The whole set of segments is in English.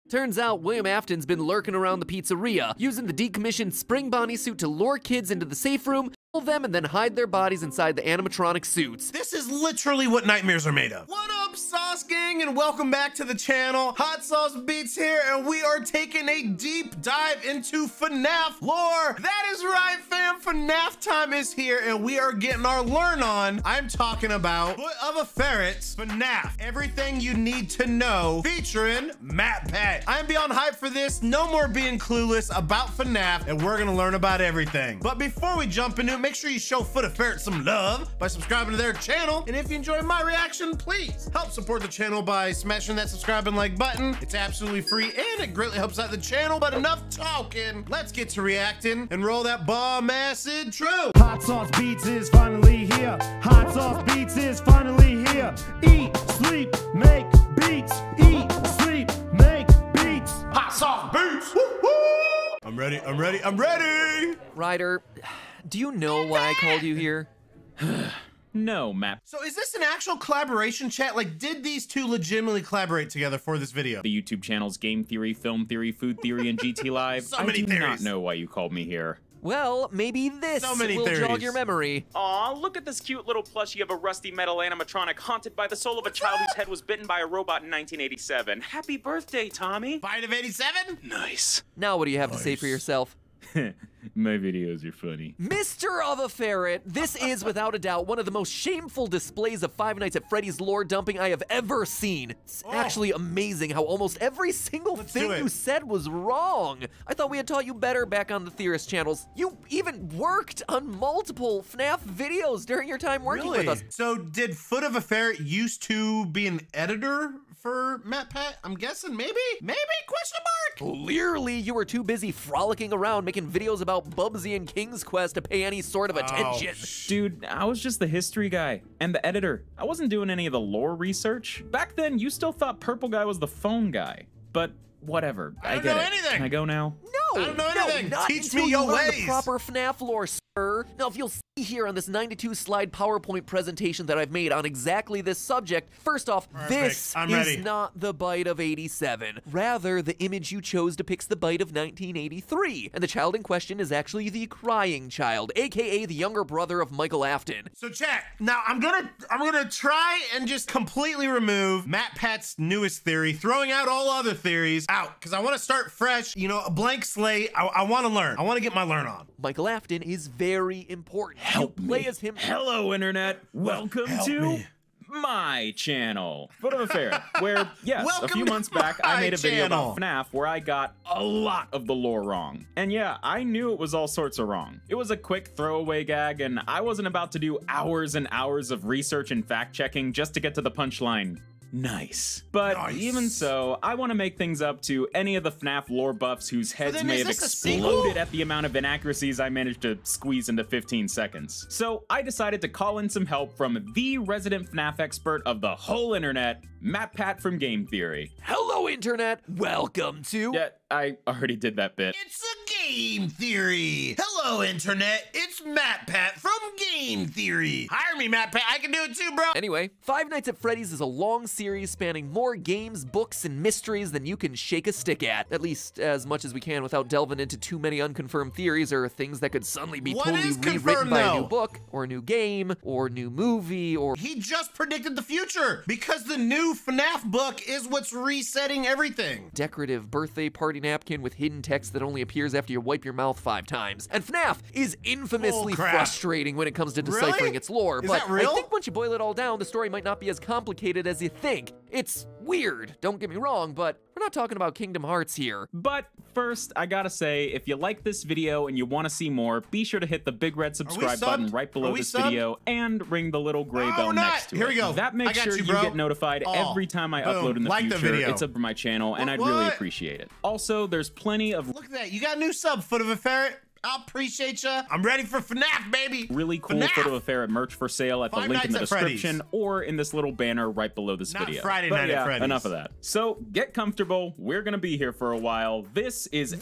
Turns out William Afton's been lurking around the pizzeria, using the decommissioned Spring Bonnie suit to lure kids into the safe room, kill them, and then hide their bodies inside the animatronic suits. This is literally what nightmares are made of. What up, Sauce Gang, and welcome back to the channel. Hot Sauce Beats here, and we are taking a deep dive into FNAF lore. That is right, fam. FNAF time is here, and we are getting our learn on. I'm talking about Foot of a Ferret's FNAF. Everything you need to know, featuring MatPat. I am beyond hype for this. No more being clueless about FNAF, and we're gonna learn about everything. But before we jump into it, make sure you show Foot of Ferret some love by subscribing to their channel. And if you enjoy my reaction, please help support the channel by smashing that subscribe and like button. It's absolutely free and it greatly helps out the channel. But enough talking, let's get to reacting and roll that bomb acid intro. Hot Sauce Beats is finally here. Hot Sauce Beats is finally here. Eat, sleep, make beats. Eat, sleep, make beats. Hot Sauce Beats. Woo-hoo! I'm ready, I'm ready, I'm ready. Ryder, do you know why I called you here? No, Matt. So is this an actual collaboration, chat? Like, did these two legitimately collaborate together for this video? The YouTube channels Game Theory, Film Theory, Food Theory, and GT Live. So many I do theories. not know why you called me here. Well, maybe this So many will jog theories. your memory. Aw, look at this cute little plushie of a rusty metal animatronic haunted by the soul of a child whose head was bitten by a robot in 1987. Happy birthday, Tommy. Fight of 87? Nice. Now what do you have to say for yourself? My videos are funny. Mr. of a Ferret, this is without a doubt one of the most shameful displays of Five Nights at Freddy's lore dumping I have ever seen. It's actually amazing how almost every single do thing it. you said was wrong. I thought we had taught you better back on the Theorist channels. You even worked on multiple FNAF videos during your time working with us. So did Foot of a Ferret used to be an editor for MatPat? I'm guessing maybe? Maybe? Question mark? Clearly, you were too busy frolicking around making videos about Bubsy and King's Quest to pay any sort of attention. Dude, I was just the history guy and the editor. I wasn't doing any of the lore research. Back then, you still thought Purple Guy was the phone guy. But whatever, I don't get know it. anything. Can I go now? No, I don't know anything. not Teach until me you your learn ways. the proper FNAF lore, sir. Now, if you'll see here on this 92-slide PowerPoint presentation that I've made on exactly this subject, first off, this I'm is ready. not the bite of 87. Rather, the image you chose depicts the bite of 1983, and the child in question is actually the crying child, aka the younger brother of Michael Afton. So chat, now I'm gonna try and just completely remove MatPat's newest theory, throwing out all other theories out, because I want to start fresh, you know, a blank slate. I want to learn. I want to get my learn on. Michael Afton is very important. Help you play me. as him. Hello, Internet. Welcome Help to me. my channel, Foot of a Ferret, where, yes, a Welcome few to months back, I my made a video channel. about FNAF where I got a lot of the lore wrong. And yeah, I knew it was all sorts of wrong. It was a quick throwaway gag, and I wasn't about to do hours and hours of research and fact-checking just to get to the punchline. Nice. But Nice. even so, I want to make things up to any of the FNAF lore buffs whose heads then may is have this a sequel? exploded at the amount of inaccuracies I managed to squeeze into 15 seconds. So I decided to call in some help from the resident FNAF expert of the whole internet, MatPat from Game Theory. Hello, Internet. Welcome to... Yeah, I already did that bit. It's a Game Theory. Hello, Internet. It's MatPat from Game Theory. Hire me, MatPat. I can do it too, bro. Anyway, Five Nights at Freddy's is a long series spanning more games, books, and mysteries than you can shake a stick at least as much as we can without delving into too many unconfirmed theories or things that could suddenly be What totally is rewritten confirmed, by a though? new book, or a new game, or new movie, or... He just predicted the future because the new FNAF book is what's resetting everything. decorative birthday party napkin with hidden text that only appears after you wipe your mouth 5 times. And FNAF is infamously Oh, crap. frustrating when it comes to deciphering Really? its lore, Is but that real? I think once you boil it all down, the story might not be as complicated as you think. It's weird, don't get me wrong, but we're not talking about Kingdom Hearts here. But first, I gotta say, if you like this video and you want to see more, be sure to hit the big red subscribe button subbed? right below Are we this subbed? video and ring the little gray Oh, bell not. next to Here it. we go. That I makes got sure you, you bro. get notified Oh, every time I boom. upload in the Like the future. video. It's up for my channel, and I'd really What? appreciate it. Also, there's plenty of... Look at that. You got a new sub, Foot of a Ferret. I appreciate ya. I'm ready for FNAF, baby. Really cool FNAF. photo of Ferret merch for sale at the Five link in the Nights at description Freddy's. or in this little banner right below this Not video. Friday But Night at yeah, Freddy's. enough of that. So get comfortable. We're gonna be here for a while. This is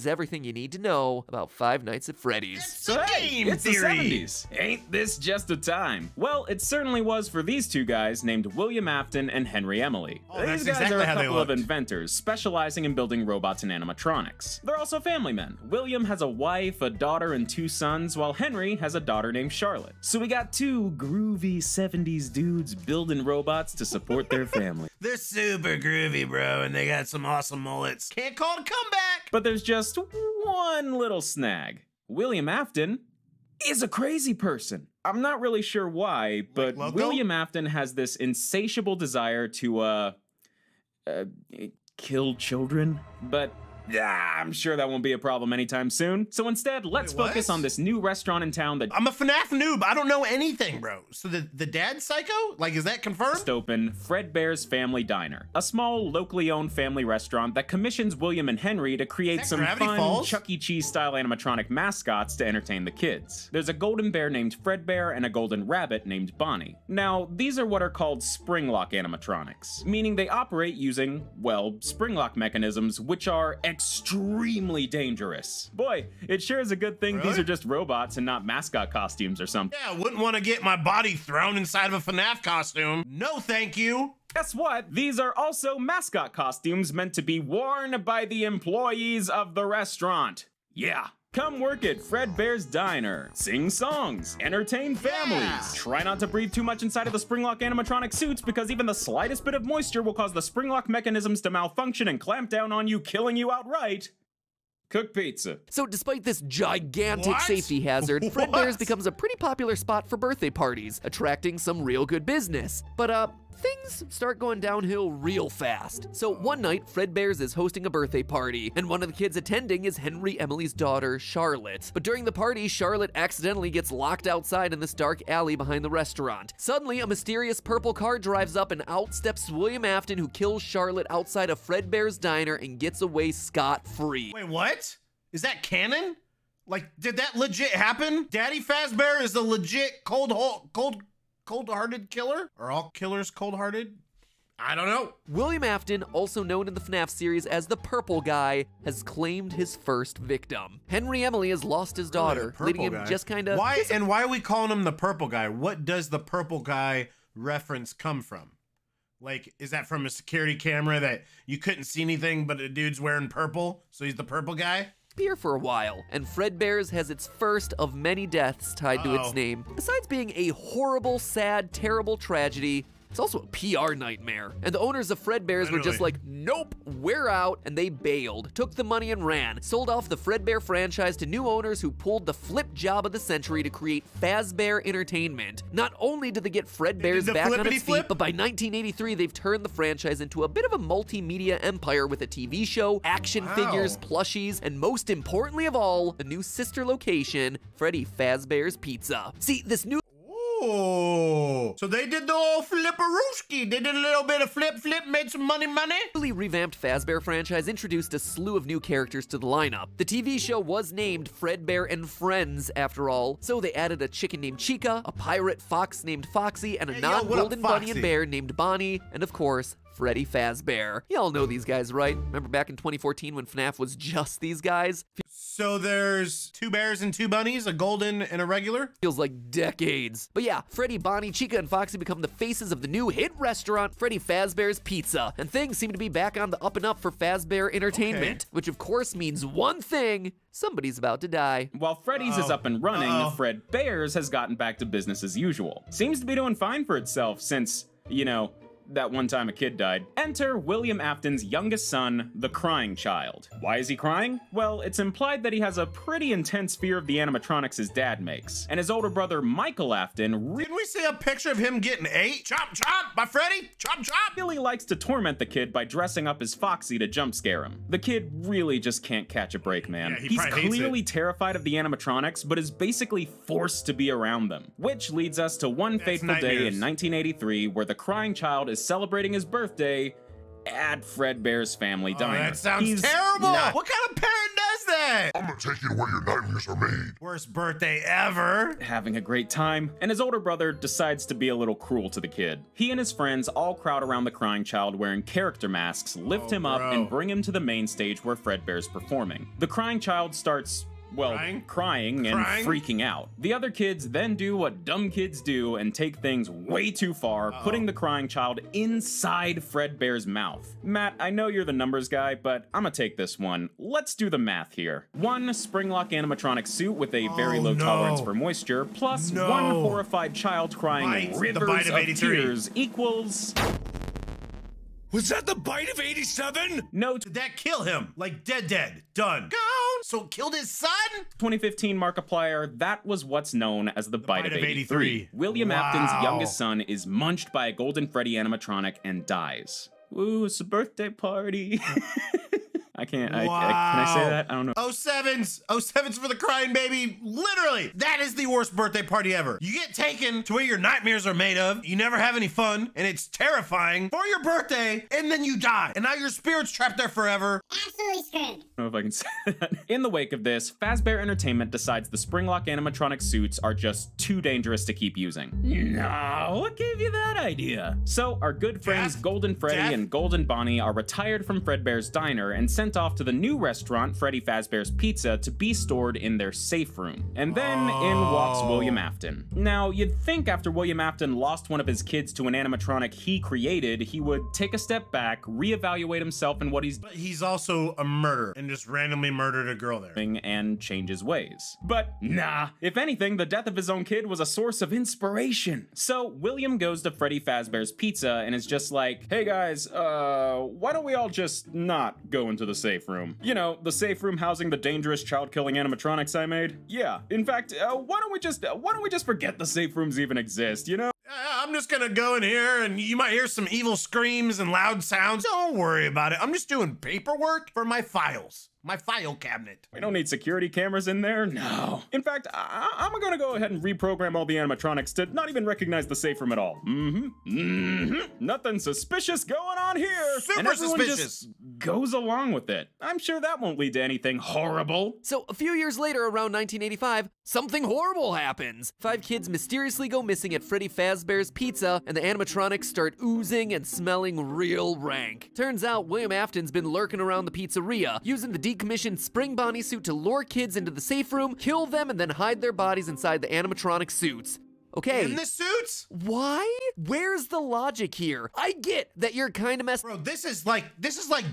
everything you need to know about Five Nights at Freddy's. So hey, Game it's theory. the 70s. Ain't this just a time? Well, it certainly was for these two guys named William Afton and Henry Emily. Oh, These that's guys exactly are a how they couple of looked. inventors specializing in building robots and animatronics. They're also family men. William has a wife, a daughter, and 2 sons, while Henry has a daughter named Charlotte. So we got 2 groovy 70s dudes building robots to support their family. They're super groovy, bro, and they got some awesome mullets. Can't call it a comeback. But there's just one little snag. William Afton is a crazy person. I'm not really sure why, but Loco? William Afton has this insatiable desire to, kill children, but I'm sure that won't be a problem anytime soon. So instead, let's Wait, what? focus on this new restaurant in town that I'm a FNAF noob. I don't know anything, bro. So the dad's psycho? Like, is that confirmed? just opened Fredbear's Family Diner, a small, locally owned family restaurant that commissions William and Henry to create Is that some Gravity fun Falls? Chuck E. Cheese style animatronic mascots to entertain the kids. There's a golden bear named Fredbear and a golden rabbit named Bonnie. Now, these are what are called spring lock animatronics, meaning they operate using, well, spring lock mechanisms, which are extremely dangerous. Boy, it sure is a good thing these Really? are just robots and not mascot costumes or something. Yeah, I wouldn't want to get my body thrown inside of a FNAF costume. No, thank you. Guess what? These are also mascot costumes meant to be worn by the employees of the restaurant. Yeah. Come work at Fredbear's Diner. Sing songs, entertain families. Yeah. Try not to breathe too much inside of the Springlock animatronic suits because even the slightest bit of moisture will cause the Springlock mechanisms to malfunction and clamp down on you, killing you outright. Cook pizza. So despite this gigantic What? safety hazard, What? Fredbear's becomes a pretty popular spot for birthday parties, attracting some real good business. But things start going downhill real fast. So one night, Fredbear's is hosting a birthday party, and one of the kids attending is Henry Emily's daughter, Charlotte. But during the party, Charlotte accidentally gets locked outside in this dark alley behind the restaurant. Suddenly, a mysterious purple car drives up and out steps William Afton, who kills Charlotte outside of Fredbear's Diner and gets away scot-free. Wait, what? Is that canon? Like, did that legit happen? Daddy Fazbear is the legit cold-hearted killer? Are all killers cold-hearted? I don't know. William Afton, also known in the FNAF series as the Purple Guy, has claimed his first victim. Henry Emily has lost his daughter, Purple leaving him guy. just kind of... Why are we calling him the purple guy? What does the purple guy reference come from? Like, is that from a security camera that you couldn't see anything but a dude's wearing purple, so he's the purple guy? Here for a while, and Fredbear's has its first of many deaths tied to its Uh-oh. name. Besides being a horrible, sad, terrible tragedy, it's also a PR nightmare. And the owners of Fredbear's were just Literally. like, nope, we're out, and they bailed, took the money and ran, sold off the Fredbear franchise to new owners who pulled the flip job of the century to create Fazbear Entertainment. Not only did they get Fredbear's the back on flippity its flip? feet, but by 1983, they've turned the franchise into a bit of a multimedia empire with a TV show, action Wow. figures, plushies, and most importantly of all, a new sister location, Freddy Fazbear's Pizza. See, this new Oh, so they did the old flipperooski. They did a little bit of flip, made some money. newly revamped Fazbear franchise introduced a slew of new characters to the lineup. The TV show was named Fredbear and Friends, after all, so they added a chicken named Chica, a pirate fox named Foxy, and a Hey, yo, what up, non-golden bunny and Foxy? bear named Bonnie, and of course, Freddy Fazbear. Y'all know these guys, right? Remember back in 2014 when FNAF was just these guys? So there's 2 bears and 2 bunnies, a golden and a regular? Feels like decades. But yeah, Freddy, Bonnie, Chica, and Foxy become the faces of the new hit restaurant, Freddy Fazbear's Pizza. And things seem to be back on the up and up for Fazbear Entertainment, which of course means one thing: somebody's about to die. While Freddy's is up and running, Uh-oh. Fredbear's has gotten back to business as usual. Seems to be doing fine for itself since, you know, that one time a kid died. Enter William Afton's youngest son, the crying child. Why is he crying? Well, it's implied that he has a pretty intense fear of the animatronics his dad makes, and his older brother Michael Afton Didn't we see a picture of him getting ate? Chop, chop, by Freddy? Chop, chop. really likes to torment the kid by dressing up as Foxy to jump scare him. The kid really just can't catch a break, man. Yeah, he He's probably hates clearly it. terrified of the animatronics, but is basically forced to be around them. Which leads us to one fateful day nightmares. in 1983 where the crying child is celebrating his birthday at Fredbear's Family Oh, Diner. that sounds He's terrible. not- What kind of parent does that? I'm gonna take you to where your nightmares are made. Worst birthday ever. Having a great time, and his older brother decides to be a little cruel to the kid. He and his friends all crowd around the crying child wearing character masks, lift him up, and bring him to the main stage where Fredbear's performing. The crying child starts, well, crying and freaking out. The other kids then do what dumb kids do and take things way too far, putting the crying child inside Fredbear's mouth. Matt, I know you're the numbers guy, but I'm gonna take this one. Let's do the math here. One Springlock animatronic suit with a very low tolerance for moisture, plus one horrified child crying rivers of tears equals... Was that the bite of 87? No. Did that kill him? Like dead. Done. Gone. So it killed his son? 2015 Markiplier, that was what's known as the bite of 83. William Afton's youngest son is munched by a Golden Freddy animatronic and dies. Ooh, it's a birthday party. I can't, can I say that? I don't know. 07s for the crying baby. Literally, that is the worst birthday party ever. You get taken to where your nightmares are made of, you never have any fun, and it's terrifying for your birthday, and then you die. And now your spirit's trapped there forever. Absolutely screwed. I don't know if I can say that. In the wake of this, Fazbear Entertainment decides the Springlock animatronic suits are just too dangerous to keep using. No, what gave you that idea? So our good friends Golden Freddy and Golden Bonnie are retired from Fredbear's Diner and sent off to the new restaurant, Freddy Fazbear's Pizza, to be stored in their safe room. And then in walks William Afton. Now, you'd think after William Afton lost one of his kids to an animatronic he created, he would take a step back, reevaluate himself and what he's But he's also a murderer and just randomly murdered a girl there. And change his ways. But nah, if anything, the death of his own kid was a source of inspiration. So William goes to Freddy Fazbear's Pizza and is just like, hey guys, why don't we all just not go into the safe room? You know, the safe room housing the dangerous child-killing animatronics I made? Yeah, in fact, why don't we just forget the safe rooms even exist, you know? I'm just gonna go in here and you might hear some evil screams and loud sounds. Don't worry about it. I'm just doing paperwork for my files. My file cabinet. We don't need security cameras in there, no. In fact, I'm gonna go ahead and reprogram all the animatronics to not even recognize the safe room at all. Nothing suspicious going on here. Super suspicious. Just goes along with it. I'm sure that won't lead to anything horrible. So a few years later, around 1985, something horrible happens. 5 kids mysteriously go missing at Freddy Fazbear's Pizza, and the animatronics start oozing and smelling real rank. Turns out William Afton's been lurking around the pizzeria, using the decommissioned Spring Bonnie suit to lure kids into the safe room, kill them, and then hide their bodies inside the animatronic suits. Okay. In the suits? Why? Where's the logic here? I get that you're kind of messed. Bro, this is like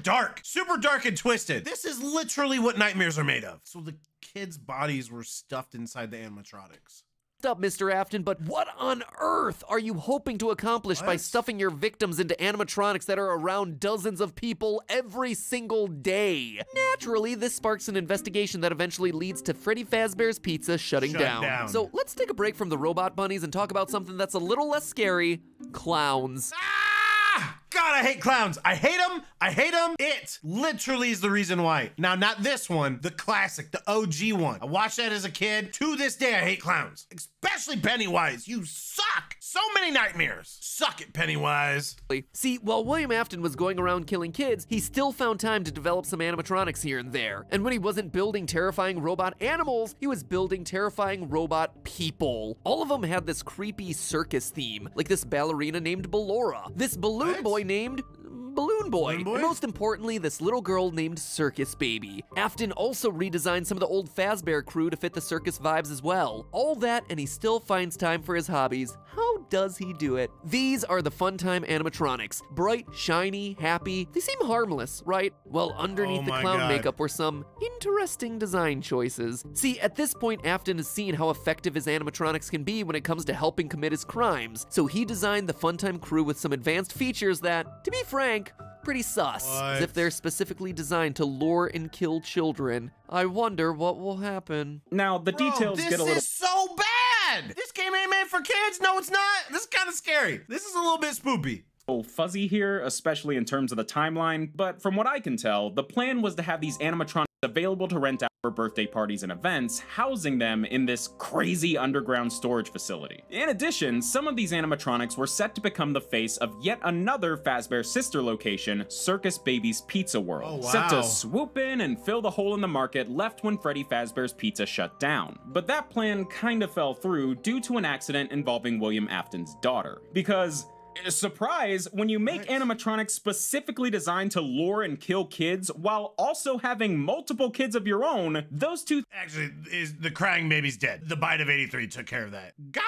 dark. Super dark and twisted. This is literally what nightmares are made of. So the kids' bodies were stuffed inside the animatronics. Up, Mr. Afton, but what on earth are you hoping to accomplish by stuffing your victims into animatronics that are around dozens of people every single day? Naturally, this sparks an investigation that eventually leads to Freddy Fazbear's Pizza shutting down. So let's take a break from the robot bunnies and talk about something that's a little less scary: clowns. God, I hate clowns. I hate them. I hate them. It literally is the reason why. Now, not this one, the classic, the OG one. I watched that as a kid. To this day, I hate clowns, especially Pennywise. You suck. So many nightmares. Suck it, Pennywise. See, while William Afton was going around killing kids, he still found time to develop some animatronics here and there. And when he wasn't building terrifying robot animals, he was building terrifying robot people. All of them had this creepy circus theme, like this ballerina named Ballora, this balloon boy named Balloon Boy, and most importantly, this little girl named Circus Baby. Afton also redesigned some of the old Fazbear crew to fit the circus vibes as well. All that, and he still finds time for his hobbies. How does he do it? These are the Funtime animatronics. Bright, shiny, happy. They seem harmless, right? Well, underneath the clown makeup were some interesting design choices. See, at this point, Afton has seen how effective his animatronics can be when it comes to helping commit his crimes. So he designed the Funtime crew with some advanced features that, to be frank, pretty sus, as if they're specifically designed to lure and kill children. I wonder what will happen. Now, the details get a little... This is so bad! This game ain't made for kids. No, it's not. This is kind of scary. This is a little bit spoopy. Fuzzy here, especially in terms of the timeline, but from what I can tell, the plan was to have these animatronics available to rent out for birthday parties and events, housing them in this crazy underground storage facility. In addition, some of these animatronics were set to become the face of yet another Fazbear sister location, Circus Baby's Pizza World, set to swoop in and fill the hole in the market left when Freddy Fazbear's Pizza shut down. But that plan kinda fell through due to an accident involving William Afton's daughter. Because surprise, when you make animatronics specifically designed to lure and kill kids while also having multiple kids of your own, those two Actually, is the crying baby's dead. The bite of 83 took care of that. Gone!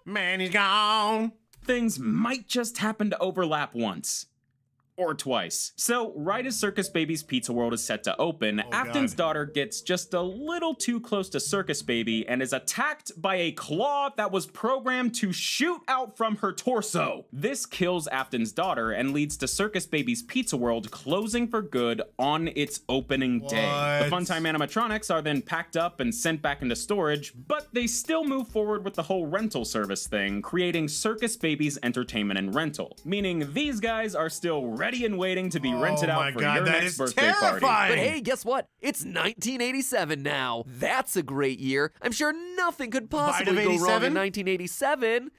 Man, he's gone. things might just happen to overlap once. Or twice. So, right as Circus Baby's Pizza World is set to open, Afton's daughter gets just a little too close to Circus Baby and is attacked by a claw that was programmed to shoot out from her torso. This kills Afton's daughter and leads to Circus Baby's Pizza World closing for good on its opening day. The Funtime animatronics are then packed up and sent back into storage, but they still move forward with the whole rental service thing, creating Circus Baby's Entertainment and Rental, meaning these guys are still ready and waiting to be rented out for your next birthday party. But hey, guess what? It's 1987 now. That's a great year. I'm sure nothing could possibly go wrong in 1987.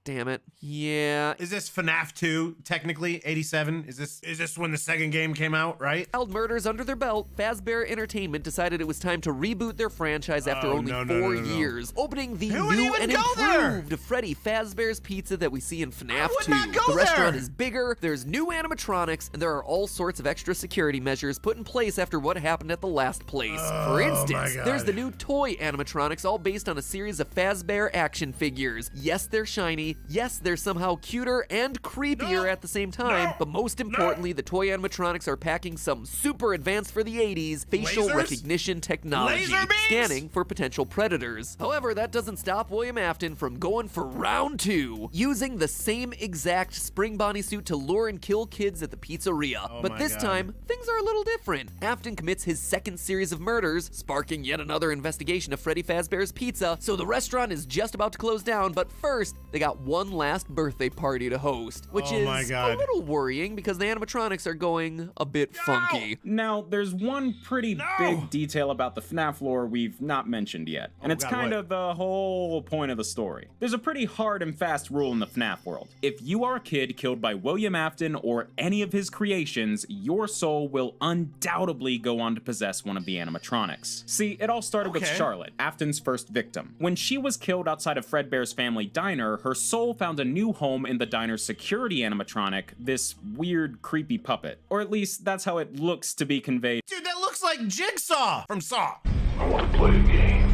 Damn it. Yeah. Is this FNAF 2, technically, 87? Is this when the second game came out, right? Held murders under their belt, Fazbear Entertainment decided it was time to reboot their franchise after only 4 years, opening the new and improved Freddy Fazbear's Pizza that we see in FNAF 2. The restaurant is bigger, there's new animatronics, and there are all sorts of extra security measures put in place after what happened at the last place. For instance, there's the new toy animatronics, all based on a series of Fazbear action figures. Yes, they're shiny. Yes, they're somehow cuter and creepier at the same time, but most importantly, the toy animatronics are packing some super advanced for the 80s facial recognition technology, scanning for potential predators. However, that doesn't stop William Afton from going for round 2, using the same exact Spring Bonnie suit to lure and kill kids at the pizzeria. But this time, things are a little different. Afton commits his second series of murders, sparking yet another investigation of Freddy Fazbear's Pizza, so the restaurant is just about to close down, but first, they got one last birthday party to host, which is a little worrying because the animatronics are going a bit funky. Now, there's one pretty big detail about the FNAF lore we've not mentioned yet, and it's kind of the whole point of the story. There's a pretty hard and fast rule in the FNAF world. If you are a kid killed by William Afton or any of his creations, your soul will undoubtedly go on to possess one of the animatronics. See, it all started with Charlotte, Afton's first victim. When she was killed outside of Fredbear's family diner, her soul found a new home in the diner's security animatronic, this weird, creepy puppet. Or at least, that's how it looks to be conveyed. Dude, that looks like Jigsaw from Saw. I want to play a game.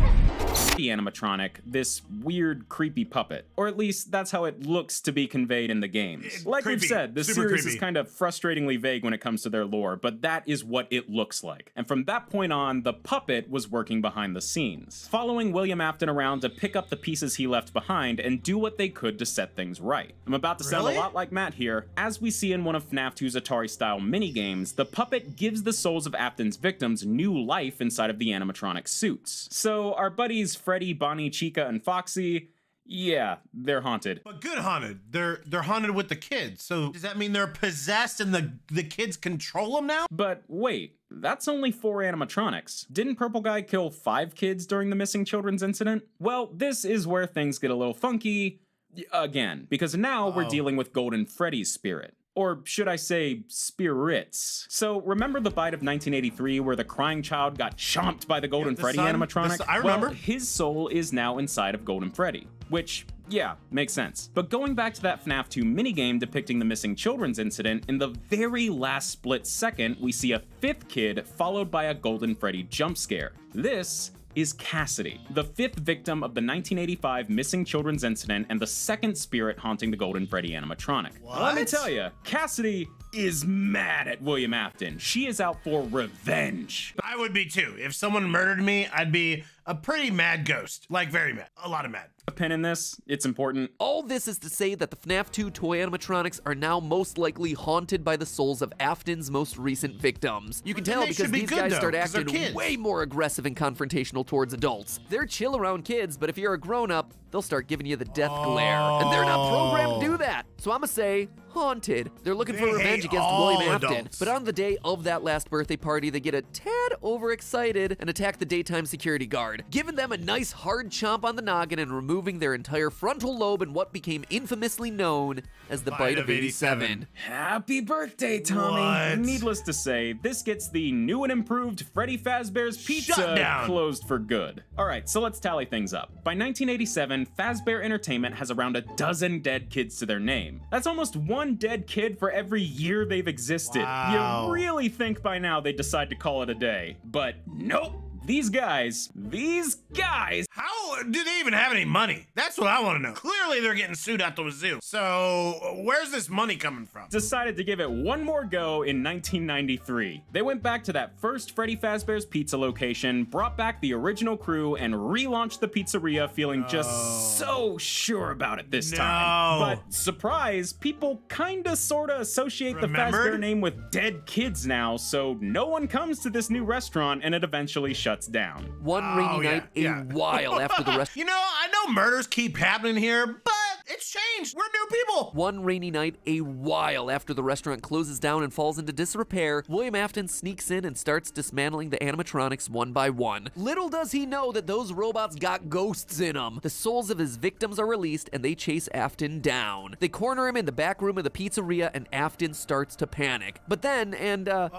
The animatronic, this weird, creepy puppet. Or at least, that's how it looks to be conveyed in the games. Like we've said, the series is kind of frustratingly vague when it comes to their lore, but that is what it looks like. And from that point on, the puppet was working behind the scenes, following William Afton around to pick up the pieces he left behind and do what they could to set things right. I'm about to sound a lot like Matt here. As we see in one of FNAF 2's Atari-style minigames, the puppet gives the souls of Afton's victims new life inside of the animatronic suits. So our buddies Freddy, Bonnie, Chica, and Foxy, yeah, they're haunted. But good haunted. They're haunted with the kids. So does that mean they're possessed and the kids control them now? But wait, that's only 4 animatronics. Didn't Purple Guy kill 5 kids during the missing children's incident? Well, this is where things get a little funky again, because now we're dealing with Golden Freddy's spirit. Or should I say, spirits. So remember the bite of 1983 where the crying child got chomped by the Golden Freddy animatronic? I remember. Well, his soul is now inside of Golden Freddy, which, yeah, makes sense. But going back to that FNAF 2 minigame depicting the missing children's incident, in the very last split second, we see a 5th kid followed by a Golden Freddy jump scare. This is Cassidy, the 5th victim of the 1985 missing children's incident and the 2nd spirit haunting the Golden Freddy animatronic. Let me tell you, Cassidy is mad at William Afton. She is out for revenge. I would be too. If someone murdered me, I'd be a pretty mad ghost. Like, very mad. A lot of mad. A pin in this, it's important. All this is to say that the FNAF 2 toy animatronics are now most likely haunted by the souls of Afton's most recent victims. You can tell because these guys start acting way more aggressive and confrontational towards adults. They're chill around kids, but if you're a grown-up, they'll start giving you the death glare. And they're not programmed to do that. So I'ma say, haunted. They're looking for They revenge hate against all William Afton. adults. But on the day of that last birthday party, they get a tad overexcited and attack the daytime security guard, giving them a nice hard chomp on the noggin and removing their entire frontal lobe in what became infamously known as the Bite of 87. Happy birthday, Tommy. What? Needless to say, this gets the new and improved Freddy Fazbear's Pizza Shut down. closed for good. All right, so let's tally things up. By 1987, Fazbear Entertainment has around a dozen dead kids to their name. That's almost one dead kid for every year they've existed. Wow. You really think by now they'd decide to call it a day. But nope. These guys, How do they even have any money? That's what I want to know. Clearly they're getting sued out the wazoo. So where's this money coming from? decided to give it one more go in 1993. They went back to that first Freddy Fazbear's Pizza location, brought back the original crew, and relaunched the pizzeria feeling just so sure about it this time. But surprise, people kinda sorta associate the Remembered? Fazbear name with dead kids now, so no one comes to this new restaurant and it eventually shuts down. One rainy Oh, yeah, night, yeah. a while after the rest. You know, I know murders keep happening here, but it's changed. We're new people. One rainy night, a while after the restaurant closes down and falls into disrepair, William Afton sneaks in and starts dismantling the animatronics one by one. Little does he know that those robots got ghosts in them. The souls of his victims are released and they chase Afton down. They corner him in the back room of the pizzeria and Afton starts to panic. But then, I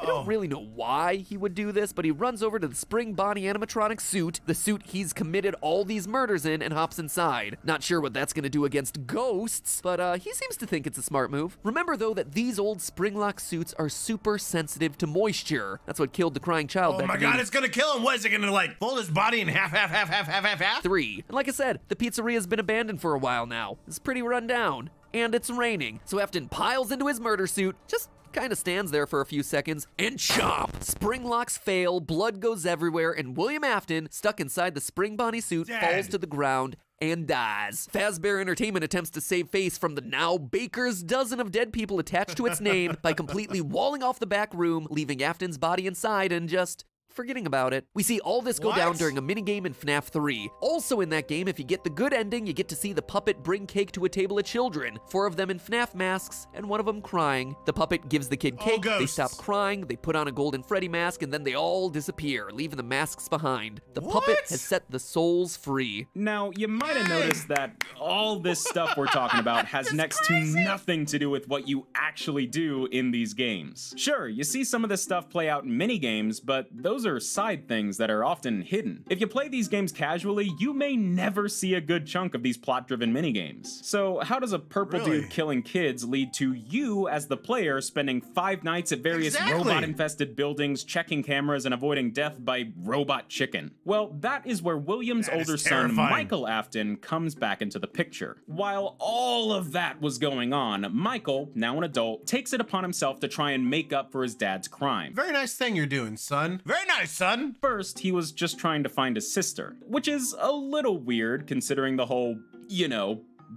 don't really know why he would do this, but he runs over to the Spring Bonnie animatronic suit, the suit he's committed all these murders in, and hops inside. Not sure what that's gonna do against ghosts, but he seems to think it's a smart move. Remember though that these old Springlock suits are super sensitive to moisture. That's what killed the crying child Oh back my in god, 80s. it's gonna kill him. What is it gonna like fold his body in half? 3. And like I said, the pizzeria's been abandoned for a while now. It's pretty run down. And it's raining. So Afton piles into his murder suit, just kind of stands there for a few seconds, and chomp! Spring locks fail, blood goes everywhere, and William Afton, stuck inside the Spring Bonnie suit, Dead. falls to the ground and dies. Fazbear Entertainment attempts to save face from the now baker's dozen of dead people attached to its name by completely walling off the back room, leaving Afton's body inside and just forgetting about it. We see all this go down What? during a minigame in FNAF 3. Also in that game, if you get the good ending, you get to see the puppet bring cake to a table of children. 4 of them in FNAF masks, and one of them crying. The puppet gives the kid All cake, they ghosts. stop crying, they put on a golden Freddy mask, and then they all disappear, leaving the masks behind. The puppet What? has set the souls free. Now, you might have Dang. noticed that all this stuff we're talking about has That's next crazy. to nothing to do with what you actually do in these games. Sure, you see some of this stuff play out in mini-games, but those are side things that are often hidden. If you play these games casually, you may never see a good chunk of these plot-driven mini-games. So how does a purple Really? dude killing kids lead to you as the player spending 5 nights at various Exactly. robot-infested buildings, checking cameras, and avoiding death by robot chicken? Well, that is where William's That is older son, terrifying. Michael Afton, comes back into the picture. While all of that was going on, Michael, now an adult, takes it upon himself to try and make up for his dad's crime. Very nice thing you're doing, son. Very nice, son. First, he was just trying to find his sister, which is a little weird considering the whole,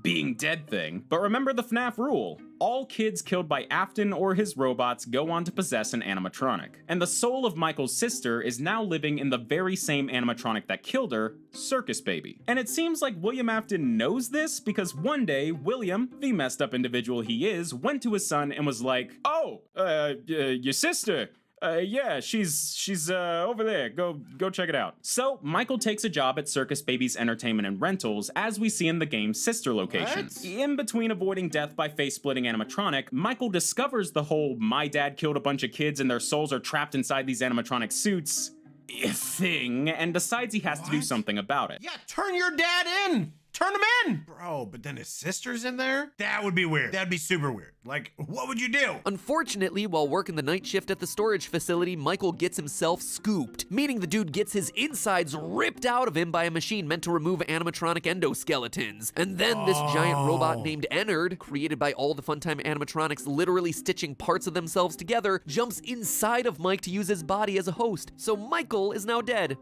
being dead thing. But remember the FNAF rule. All kids killed by Afton or his robots go on to possess an animatronic. And the soul of Michael's sister is now living in the very same animatronic that killed her, Circus Baby. And it seems like William Afton knows this because one day, William, the messed up individual he is, went to his son and was like, "Oh, your sister. Yeah, she's over there. Go check it out." So Michael takes a job at Circus Baby's Entertainment and Rentals, as we see in the game's sister location. What? In between avoiding death by face-splitting animatronic, Michael discovers the whole "my dad killed a bunch of kids and their souls are trapped inside these animatronic suits" thing, and decides he has to do What? something about it. Yeah, turn your dad in. Turn him in. Bro, but then his sister's in there? That would be weird. That'd be super weird. Like, what would you do? Unfortunately, while working the night shift at the storage facility, Michael gets himself scooped, meaning the dude gets his insides ripped out of him by a machine meant to remove animatronic endoskeletons. And then this giant robot named Ennard, created by all the Funtime animatronics literally stitching parts of themselves together, jumps inside of Mike to use his body as a host. So Michael is now dead.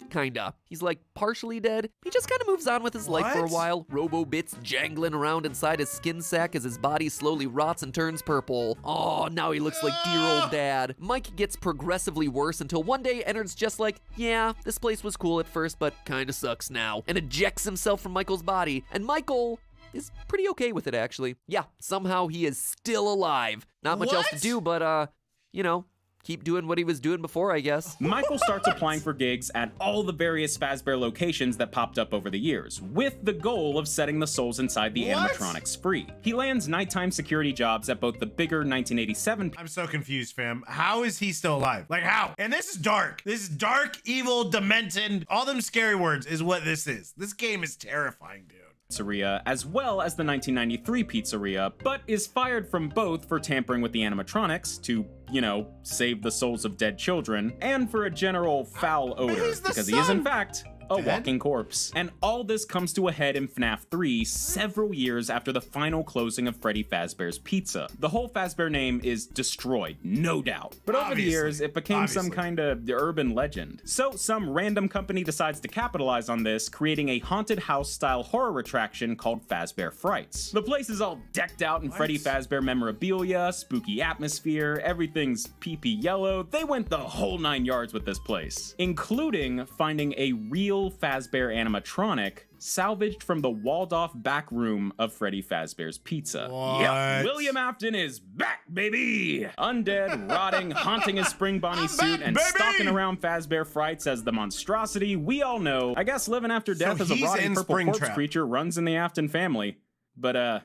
Kinda. He's like partially dead. He just kind of moves on with his life for a What? while. Robo bits jangling around inside his skin sack as his body slowly rots and turns purple. Oh, now he looks like dear old dad. Mike gets progressively worse until one day Ennard's just like, "Yeah, this place was cool at first, but kinda sucks now," and ejects himself from Michael's body. And Michael is pretty okay with it, actually. Yeah, somehow he is still alive. Not much else to What? do, but, you know, keep doing what he was doing before, I guess. Michael starts applying for gigs at all the various Fazbear locations that popped up over the years, with the goal of setting the souls inside the What? animatronics free. He lands nighttime security jobs at both the bigger 1987 I'm so confused, fam. How is he still alive? Like, how? And this is dark. This is dark, evil, demented. All them scary words is what this is. This game is terrifying, dude. pizzeria, as well as the 1993 pizzeria, but is fired from both for tampering with the animatronics to, you know, save the souls of dead children, and for a general foul odor, he's the because he is in son. fact a Dead? walking corpse. And all this comes to a head in FNAF 3 several years after the final closing of Freddy Fazbear's Pizza. The whole Fazbear name is destroyed, no doubt. But over the Obviously. years, it became some Obviously. kind of urban legend. So some random company decides to capitalize on this, creating a haunted house-style horror attraction called Fazbear Frights. The place is all decked out in Freddy Fazbear memorabilia, spooky atmosphere, everything's pee-pee yellow. They went the whole 9 yards with this place, including finding a real Fazbear animatronic salvaged from the walled-off back room of Freddy Fazbear's Pizza. What? Yep, William Afton is back, baby! Undead, rotting, haunting his Spring Bonnie suit, back, and baby! stalking around Fazbear Frights as the monstrosity we all know. I guess living after death as a he's rotting in purple corpse Springtrap. creature runs in the Afton family. But,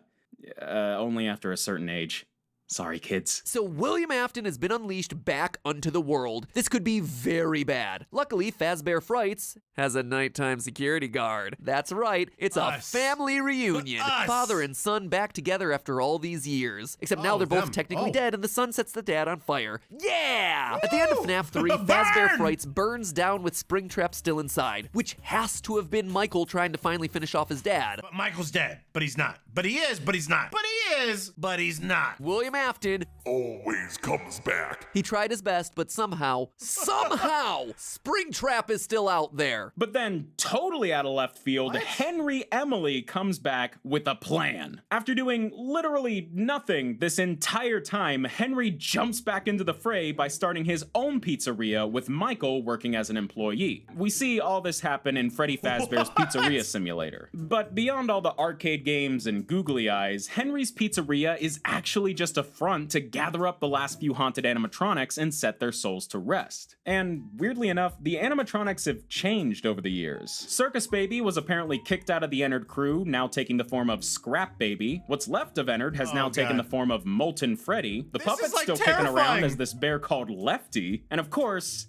only after a certain age. Sorry, kids. So William Afton has been unleashed back onto the world. This could be very bad. Luckily, Fazbear Frights has a nighttime security guard. That's right, it's a Us. family reunion. Us. Father and son back together after all these years. Except now Oh, they're both them. technically Oh. dead and the son sets the dad on fire. Yeah! At the end of Woo! FNAF 3, Burn! Fazbear Frights burns down with Springtrap still inside, which has to have been Michael trying to finally finish off his dad. But Michael's dead, but he's not. But he is, but he's not. But he is, but he's not. William Afton, Always comes back. he tried his best, but somehow, Springtrap is still out there. But then, totally out of left field, Henry Emily comes back with a plan. After doing literally nothing this entire time, Henry jumps back into the fray by starting his own pizzeria with Michael working as an employee. We see all this happen in Freddy Fazbear's Pizzeria Simulator. But beyond all the arcade games and googly eyes, Henry's Pizzeria is actually just a front to gather up the last few haunted animatronics and set their souls to rest. And weirdly enough, the animatronics have changed over the years. Circus Baby was apparently kicked out of the Ennard crew, now taking the form of Scrap Baby. What's left of Ennard has now taken God. the form of Molten Freddy. The This puppet's is, like, still kicking around terrifying. as this bear called Lefty. And of course,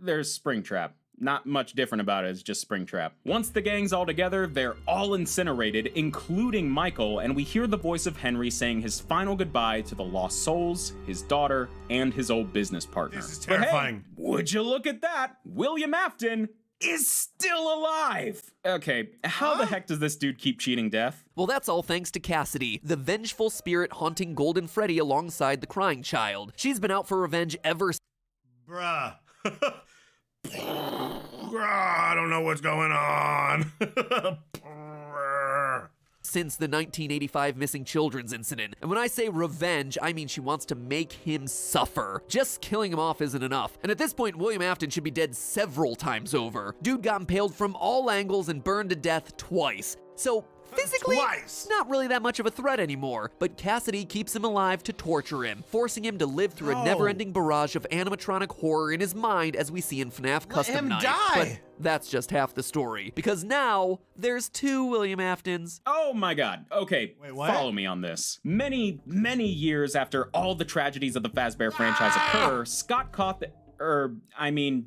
there's Springtrap. Not much different about it, it's just Springtrap. Once the gang's all together, they're all incinerated, including Michael, and we hear the voice of Henry saying his final goodbye to the lost souls, his daughter, and his old business partner. This is But hey, terrifying. would you look at that? William Afton is still alive! Okay, how the heck does this dude keep cheating death? Well, that's all thanks to Cassidy, the vengeful spirit haunting Golden Freddy alongside the crying child. She's been out for revenge ever Bruh. I don't know what's going on. since the 1985 missing children's incident. And when I say revenge, I mean she wants to make him suffer. Just killing him off isn't enough. And at this point, William Afton should be dead several times over. Dude got impaled from all angles and burned to death twice. So physically, Twice. not really that much of a threat anymore, but Cassidy keeps him alive to torture him, forcing him to live through a No. never-ending barrage of animatronic horror in his mind as we see in FNAF Custom him Night. die. But that's just half the story, because now there's two William Aftons. Oh my god. Okay, Wait, what? follow me on this. Many, many years after all the tragedies of the Fazbear franchise occur, Scott Cawthon,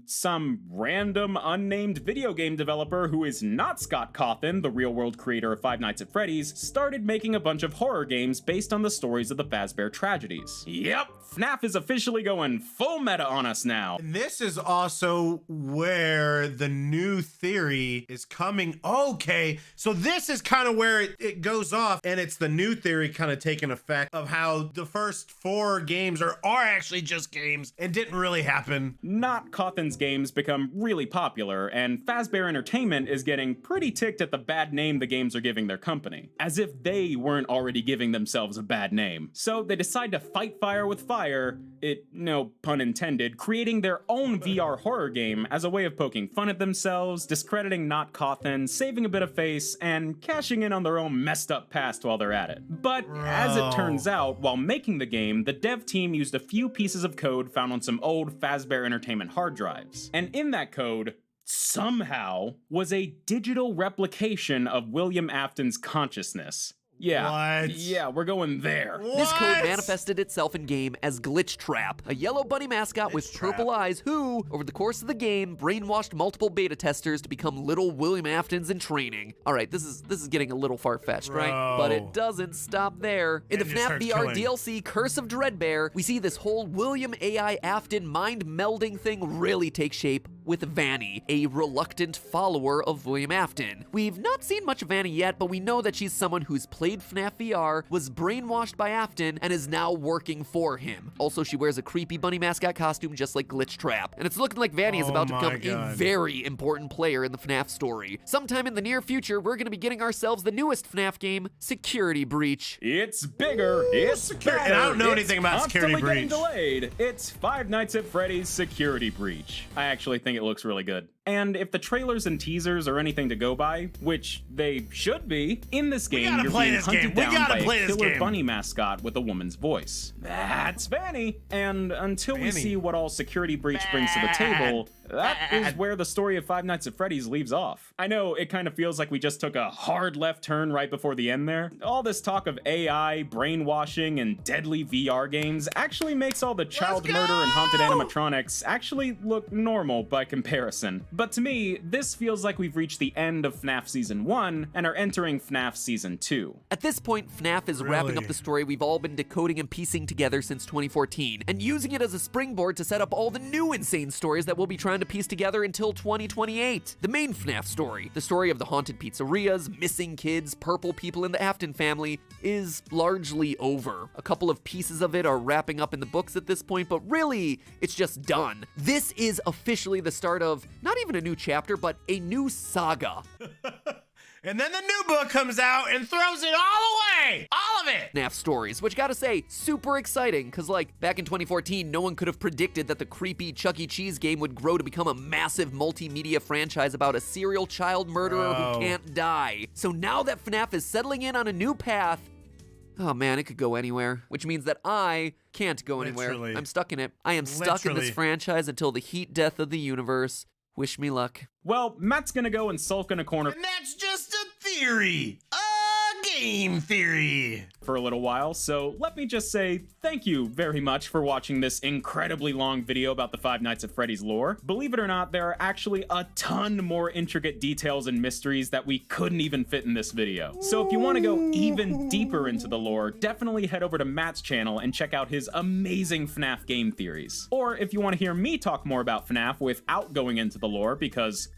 some random unnamed video game developer who is not Scott Cawthon, the real-world creator of Five Nights at Freddy's, started making a bunch of horror games based on the stories of the Fazbear tragedies. Yep, FNAF is officially going full meta on us now. And this is also where the new theory is coming. Okay, so this is kind of where it goes off, and it's the new theory kind of taking effect of how the first 4 games are actually just games and didn't really happen. man. Not Cawthon's games become really popular, and Fazbear Entertainment is getting pretty ticked at the bad name the games are giving their company, as if they weren't already giving themselves a bad name. So they decide to fight fire with fire, no pun intended, creating their own VR horror game as a way of poking fun at themselves, discrediting Not Cawthon, saving a bit of face, and cashing in on their own messed up past while they're at it. But as it turns out, while making the game, the dev team used a few pieces of code found on some old Fazbear Entertainment hard drives. And in that code, somehow, was a digital replication of William Afton's consciousness. Yeah. What? Yeah, we're going there. This code manifested itself in-game as Glitch Trap, a yellow bunny mascot with purple eyes who, over the course of the game, brainwashed multiple beta testers to become little William Aftons in training. All right, this is getting a little far-fetched, right? But it doesn't stop there. In the FNAF VR DLC, Curse of Dreadbear, we see this whole William AI Afton mind-melding thing really take shape with Vanny, a reluctant follower of William Afton. We've not seen much of Vanny yet, but we know that she's someone who's played FNAF VR, was brainwashed by Afton, and is now working for him. Also, she wears a creepy bunny mascot costume just like Glitch Trap, and it's looking like Vanny is about to become a very important player in the FNAF story. Sometime in the near future, we're gonna be getting ourselves the newest FNAF game, Security Breach. It's bigger, it's better, and I don't know anything about Security Breach. Delayed. It's Five Nights at Freddy's Security Breach. I actually think it looks really good. And if the trailers and teasers are anything to go by, which they should be, in this game you're being hunted down by a killer bunny mascot with a woman's voice. That's Vanny! And until we see what all Security Breach brings to the table, that is where the story of Five Nights at Freddy's leaves off. I know it kind of feels like we just took a hard left turn right before the end there. All this talk of AI, brainwashing, and deadly VR games actually makes all the child murder and haunted animatronics actually look normal by comparison. But to me, this feels like we've reached the end of FNAF Season 1 and are entering FNAF Season 2. At this point, FNAF is wrapping up the story we've all been decoding and piecing together since 2014, and using it as a springboard to set up all the new insane stories that we'll be trying to piece together until 2028. The main FNAF story, the story of the haunted pizzerias, missing kids, purple people in the Afton family, is largely over. A couple of pieces of it are wrapping up in the books at this point, but really, it's just done. This is officially the start of not even a new chapter, but a new saga. And then the new book comes out and throws it all away! All of it! FNAF stories, which gotta say, super exciting, cause like, back in 2014, no one could have predicted that the creepy Chuck E. Cheese game would grow to become a massive multimedia franchise about a serial child murderer who can't die. So now that FNAF is settling in on a new path, oh man, it could go anywhere, which means that I can't go anywhere. I'm stuck in it. I am stuck in this franchise until the heat death of the universe. Wish me luck. Well, Matt's gonna go and sulk in a corner. And that's just a theory. A game theory. For a little while, so let me just say thank you very much for watching this incredibly long video about the Five Nights at Freddy's lore. Believe it or not, there are actually a ton more intricate details and mysteries that we couldn't even fit in this video. So if you want to go even deeper into the lore, definitely head over to Matt's channel and check out his amazing FNAF game theories. Or if you want to hear me talk more about FNAF without going into the lore, because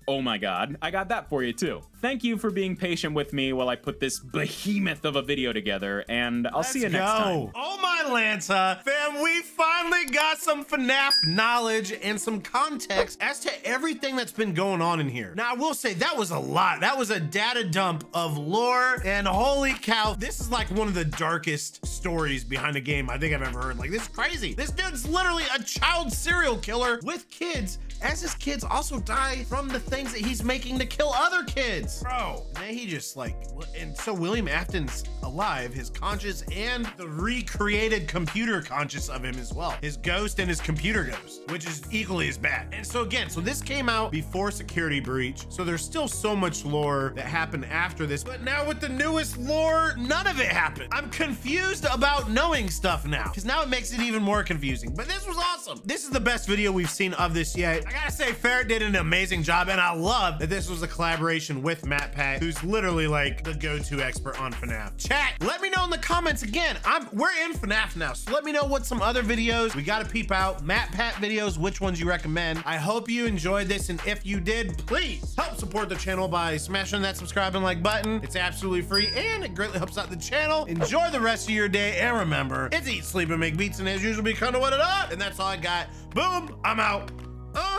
oh my god, I got that for you too. Thank you for being patient with me while I put this behemoth of a video together, and I'll see you next time. Oh my Lanta, fam, we finally got some FNAF knowledge and some context as to everything that's been going on in here. Now, I will say that was a lot. That was a data dump of lore, and holy cow, this is like one of the darkest stories behind a game I think I've ever heard. Like, this is crazy. This dude's literally a child serial killer with kids, as his kids also die from the things that he's making to kill other kids. Bro, and then he just like, and so William Afton's alive, his conscious and the recreated computer conscious of him as well. His ghost and his computer ghost, which is equally as bad. And so again, so this came out before Security Breach, so there's still so much lore that happened after this, but now with the newest lore, none of it happened. I'm confused about knowing stuff now, because now it makes it even more confusing, but this was awesome. This is the best video we've seen of this yet. I gotta say, Ferret did an amazing job, and I love that this was a collaboration with with MatPat, who's literally like the go-to expert on FNAF. Chat, let me know in the comments again. We're in FNAF now, so let me know what some other videos we gotta peep out. MatPat videos, which ones you recommend. I hope you enjoyed this, and if you did, please help support the channel by smashing that subscribe and like button. It's absolutely free, and it greatly helps out the channel. Enjoy the rest of your day, and remember, it's eat, sleep, and make beats, and as usual, be kind of what it up. And that's all I got. Boom, I'm out.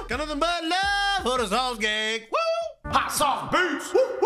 Got nothing but love for the sauce gang. Woo! Hot sauce beats. Woo!